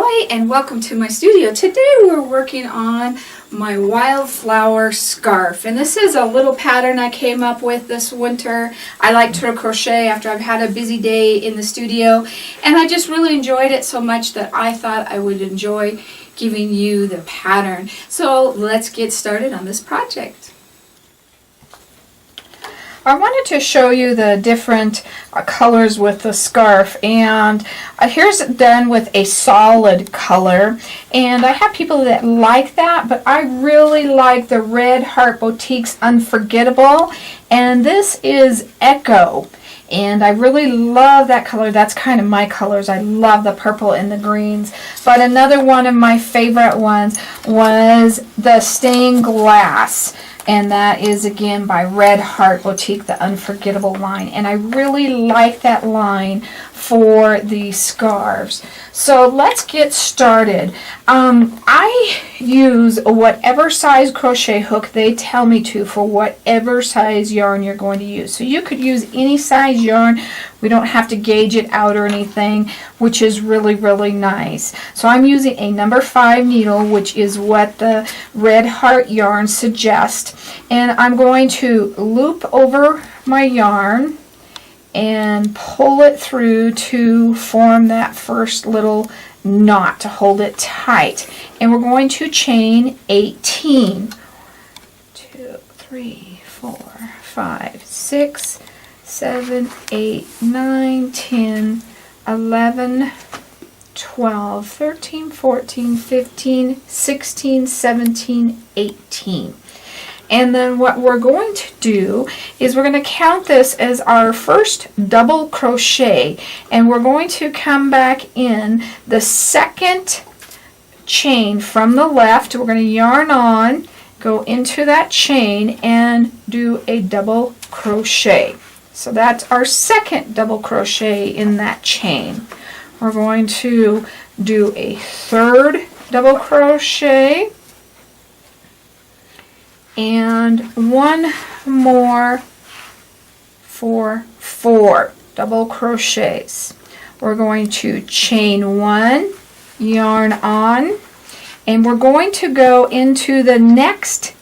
Joy and welcome to my studio. Today we're working on my Wildflower Scarf, and this is a little pattern I came up with this winter. I like to crochet after I've had a busy day in the studio, and I just really enjoyed it so much that I thought I would enjoy giving you the pattern. So let's get started on this project. I wanted to show you the different colors with the scarf, and here's it done with a solid color, and I have people that like that, but I really like the Red Heart Boutique's Unforgettable, and this is Echo, and I really love that color. That's kind of my colors. I love the purple and the greens, but another one of my favorite ones was the Stained Glass. And that is again by Red Heart Boutique, the Unforgettable line. And I really like that line for the scarves. So let's get started. I use whatever size crochet hook they tell me to for whatever size yarn you're going to use. So you could use any size yarn. We don't have to gauge it out or anything, which is really, really nice. So I'm using a number 5 needle, which is what the Red Heart yarn suggests. And I'm going to loop over my yarn and pull it through to form that first little knot to hold it tight. And we're going to chain 18. 2, 3, 4, 5, 6, 7, 8, 9, 10, 11, 12, 13, 14, 15, 16, 17, 18. And then what we're going to do is we're going to count this as our first double crochet, and we're going to come back in the second chain from the left. We're going to yarn on, go into that chain, and do a double crochet. So that's our second double crochet in that chain. We're going to do a third double crochet and one more for 4 double crochets. We're going to chain 1, yarn on, and we're going to go into the next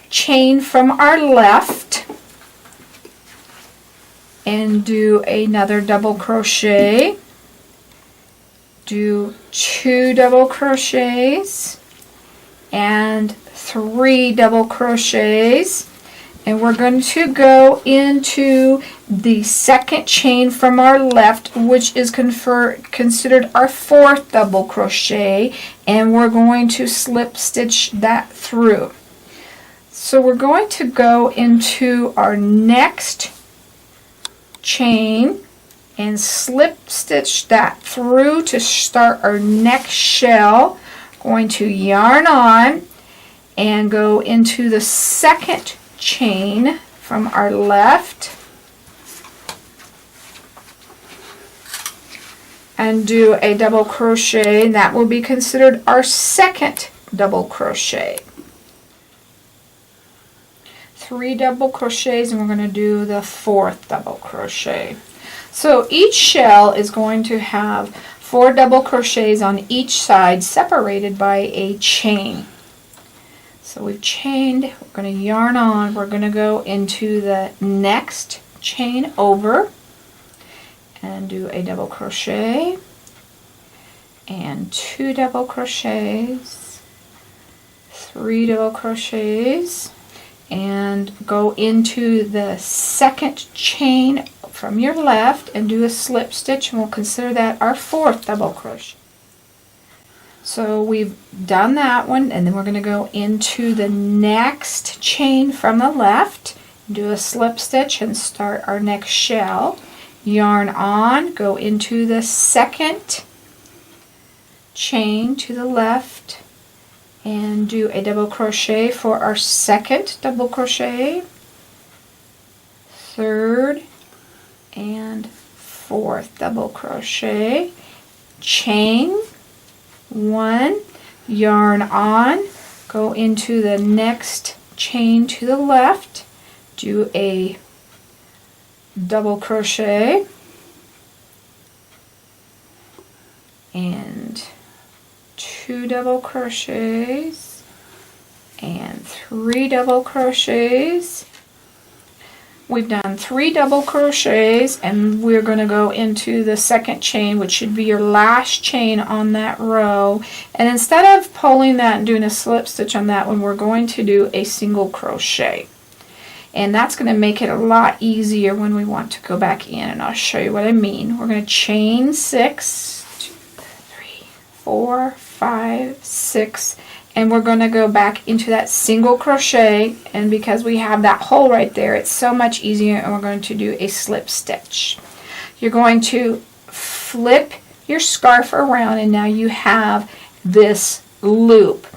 chain from our left and do another double crochet, do 2 double crochets and 3 double crochets, and we're going to go into the second chain from our left, which is considered our 4th double crochet, and we're going to slip stitch that through. So we're going to go into our next chain and slip stitch that through to start our next shell. Going to yarn on and go into the second chain from our left and do a double crochet, and that will be considered our second double crochet. 3 double crochets, and we're going to do the 4th double crochet. So each shell is going to have 4 double crochets on each side, separated by a chain. So we've chained, we're going to yarn on, we're going to go into the next chain over and do a double crochet and 2 double crochets, 3 double crochets, and go into the second chain from your left and do a slip stitch, and we'll consider that our 4th double crochet. So we've done that one, and then we're going to go into the next chain from the left, do a slip stitch and start our next shell. Yarn on, go into the second chain to the left and do a double crochet for our second double crochet, 3rd and 4th double crochet, chain 1, yarn on, go into the next chain to the left, do a double crochet and 2 double crochets and 3 double crochets. We've done 3 double crochets, and we're going to go into the second chain, which should be your last chain on that row. And instead of pulling that and doing a slip stitch on that one, we're going to do a single crochet. And that's going to make it a lot easier when we want to go back in, and I'll show you what I mean. We're going to chain 6, 2, 3, 4, 5, 6, and we're going to go back into that single crochet, and because we have that hole right there, it's so much easier, and we're going to do a slip stitch. You're going to flip your scarf around, and now you have this loop.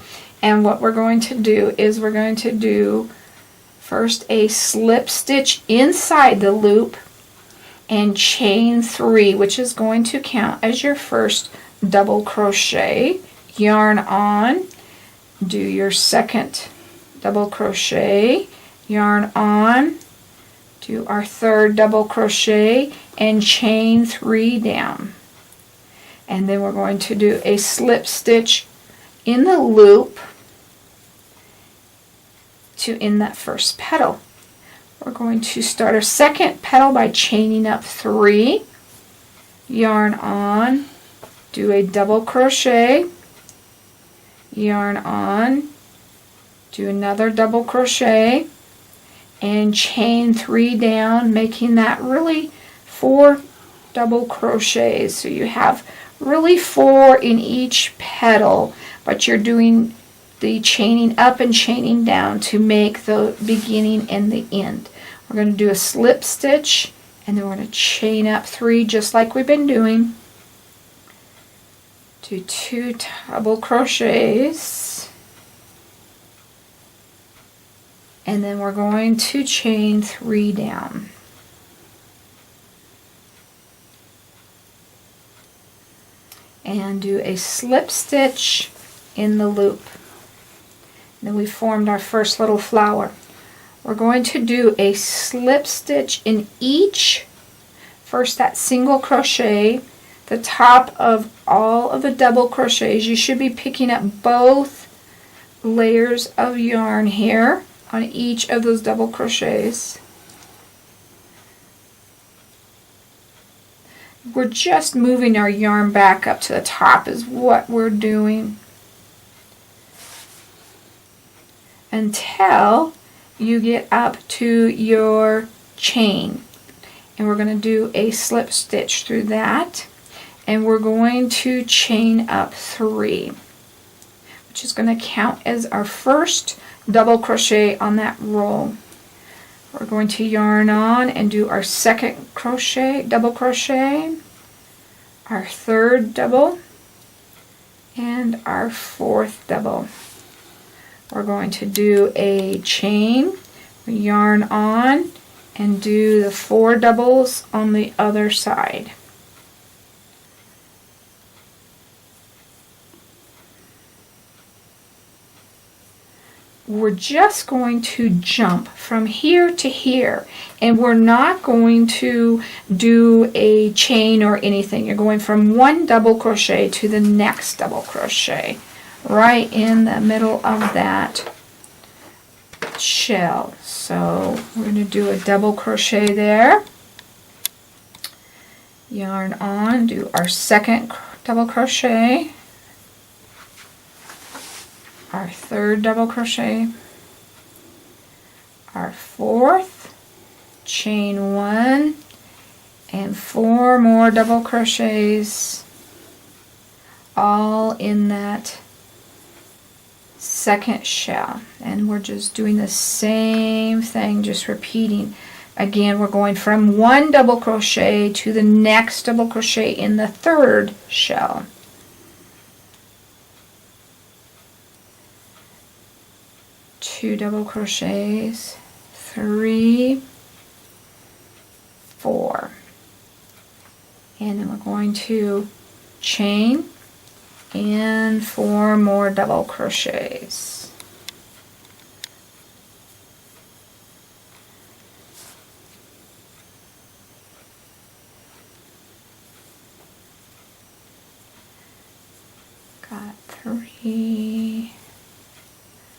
And what we're going to do is we're going to do first a slip stitch inside the loop and chain 3, which is going to count as your first double crochet. Yarn on, do your second double crochet, yarn on, do our third double crochet, and chain 3 down. And then we're going to do a slip stitch in the loop to end that first petal. We're going to start our second petal by chaining up 3, yarn on, do a double crochet, yarn on, do another double crochet, and chain 3 down, making that really 4 double crochets. So you have really 4 in each petal, but you're doing the chaining up and chaining down to make the beginning and the end. We're going to do a slip stitch, and then we're going to chain up 3 just like we've been doing. Do 2 double crochets, and then we're going to chain 3 down. And do a slip stitch in the loop. Then we formed our first little flower. We're going to do a slip stitch in each, first that single crochet, the top of all of the double crochets. You should be picking up both layers of yarn here on each of those double crochets. We're just moving our yarn back up to the top is what we're doing, until you get up to your chain. And we're going to do a slip stitch through that, and we're going to chain up 3, which is going to count as our first double crochet on that row. We're going to yarn on and do our second crochet, double crochet, our third double, and our fourth double. We're going to do a chain, yarn on, and do the 4 doubles on the other side. We're just going to jump from here to here, and we're not going to do a chain or anything. You're going from one double crochet to the next double crochet right in the middle of that shell. So we're going to do a double crochet there, yarn on, do our second double crochet, our third double crochet, our fourth, chain 1, and 4 more double crochets, all in that second shell. And we're just doing the same thing, just repeating. Again, we're going from one double crochet to the next double crochet in the third shell. Two double crochets, 3, 4, and then we're going to chain and 4 more double crochets. Got 3. 3,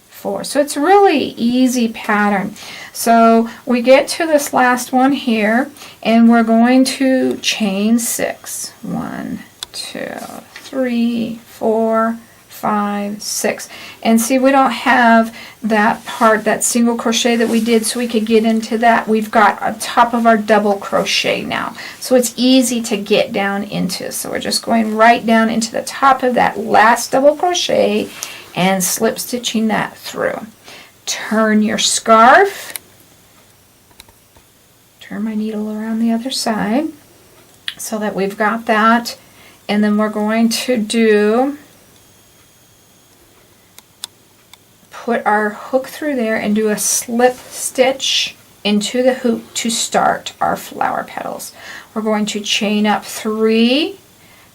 4. So it's really easy pattern. So we get to this last one here, and we're going to chain 6. 1, 2, 3, 4, 5, 6. And see, we don't have that part, that single crochet that we did, so we could get into that. We've got on top of our double crochet now, so it's easy to get down into. So we're just going right down into the top of that last double crochet and slip stitching that through. Turn your scarf, turn my needle around the other side so that we've got that, and then we're going to put our hook through there and do a slip stitch into the hoop to start our flower petals. We're going to chain up 3,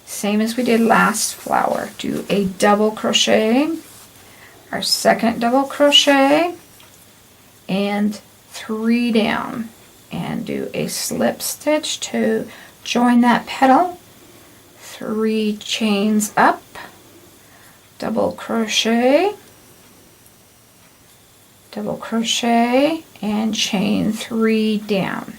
same as we did last flower. Do a double crochet, our second double crochet, and 3 down, and do a slip stitch to join that petal. 3 chains up, double crochet, double crochet, and chain 3 down.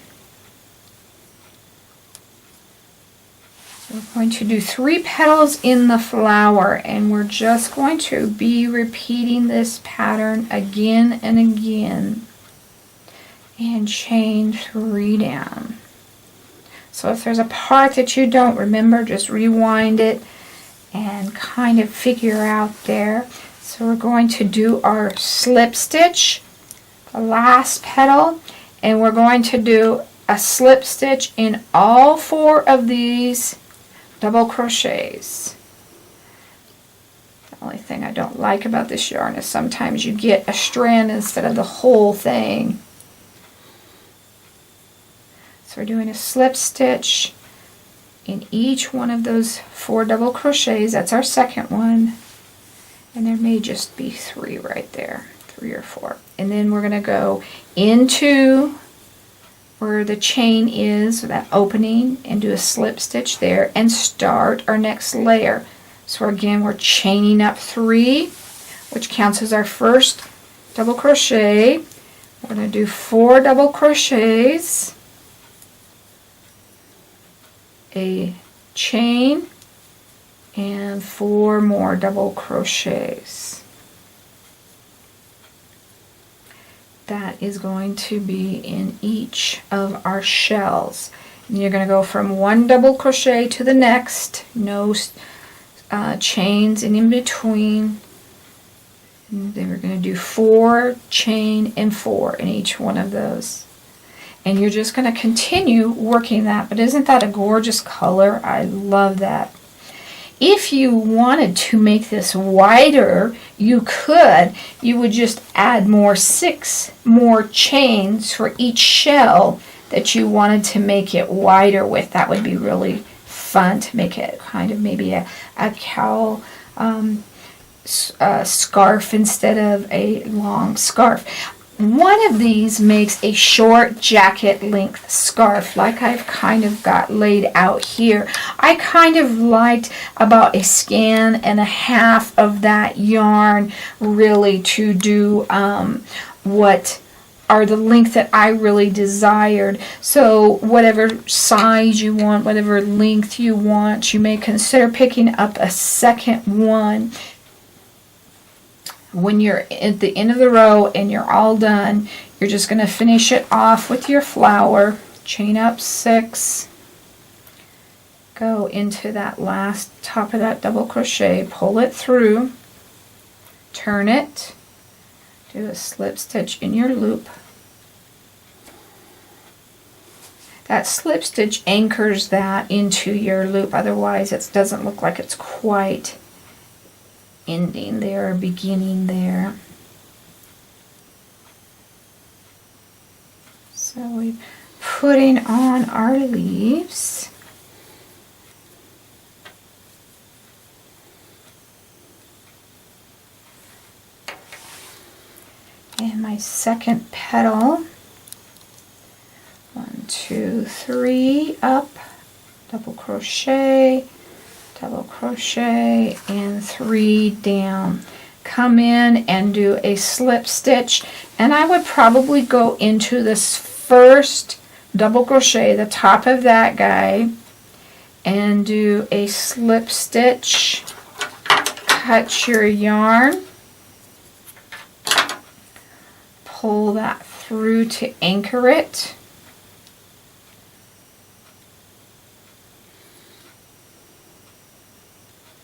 We're going to do 3 petals in the flower, and we're just going to be repeating this pattern again and again, and chain 3 down. So if there's a part that you don't remember, just rewind it and kind of figure out there. So we're going to do our slip stitch, the last petal, and we're going to do a slip stitch in all 4 of these double crochets. The only thing I don't like about this yarn is sometimes you get a strand instead of the whole thing. So we're doing a slip stitch in each one of those 4 double crochets. That's our second one. And there may just be 3 right there, 3 or 4. And then we're going to go into where the chain is, that opening, and do a slip stitch there and start our next layer. So again, we're chaining up 3, which counts as our first double crochet. We're going to do 4 double crochets, a chain, and 4 more double crochets. That is going to be in each of our shells. And you're going to go from 1 double crochet to the next, no chains in between. And then we're going to do 4, chain, and 4 in each one of those. And you're just going to continue working that. But isn't that a gorgeous color? I love that. If you wanted to make this wider, you could. You would just add 6 more chains for each shell that you wanted to make it wider with. That would be really fun to make it kind of maybe a cowl scarf instead of a long scarf. One of these makes a short jacket length scarf like I've kind of got laid out here. I kind of liked about a skein and a half of that yarn really to do what are the length that I really desired. So whatever size you want, whatever length you want, you may consider picking up a second one. When you're at the end of the row and you're all done, you're just going to finish it off with your flower. Chain up 6, go into that last top of that double crochet, pull it through, turn it, do a slip stitch in your loop. That slip stitch anchors that into your loop, otherwise it doesn't look like it's quite ending there or beginning there. So we're putting on our leaves. And my second petal. 1, 2, 3, up, double crochet, double crochet and 3 down. Come in and do a slip stitch, and I would probably go into this first double crochet, the top of that guy, and do a slip stitch, cut your yarn, pull that through to anchor it,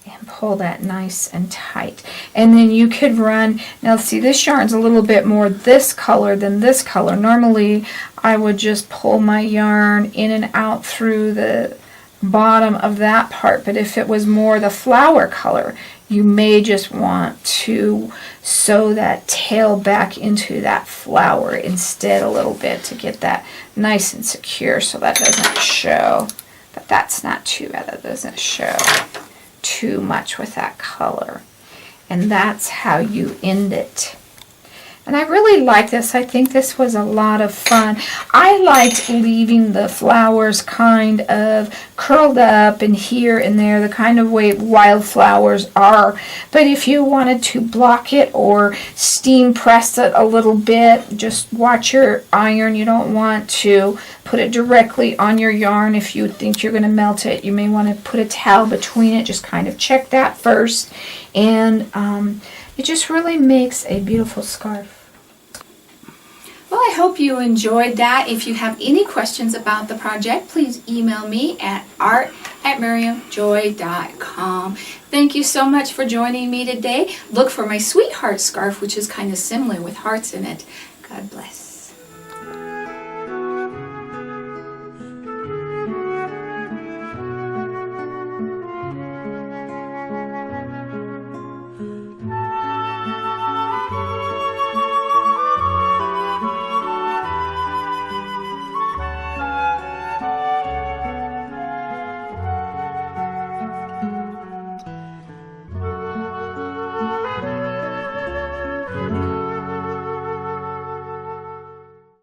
and pull that nice and tight. And then you could run, now see, this yarn's a little bit more this color than this color. Normally I would just pull my yarn in and out through the bottom of that part, but if it was more the flower color, you may just want to sew that tail back into that flower instead a little bit to get that nice and secure so that doesn't show. But that's not too bad, that doesn't show too much with that color. And that's how you end it. And I really like this. I think this was a lot of fun. I liked leaving the flowers kind of curled up and here and there, the kind of way wildflowers are. But if you wanted to block it or steam press it a little bit, just watch your iron. You don't want to put it directly on your yarn. If you think you're going to melt it, you may want to put a towel between it. Just kind of check that first. And it just really makes a beautiful scarf. Well, I hope you enjoyed that. If you have any questions about the project, please email me at art@miriamjoy.com. Thank you so much for joining me today. Look for my sweetheart scarf, which is kind of similar with hearts in it. God bless.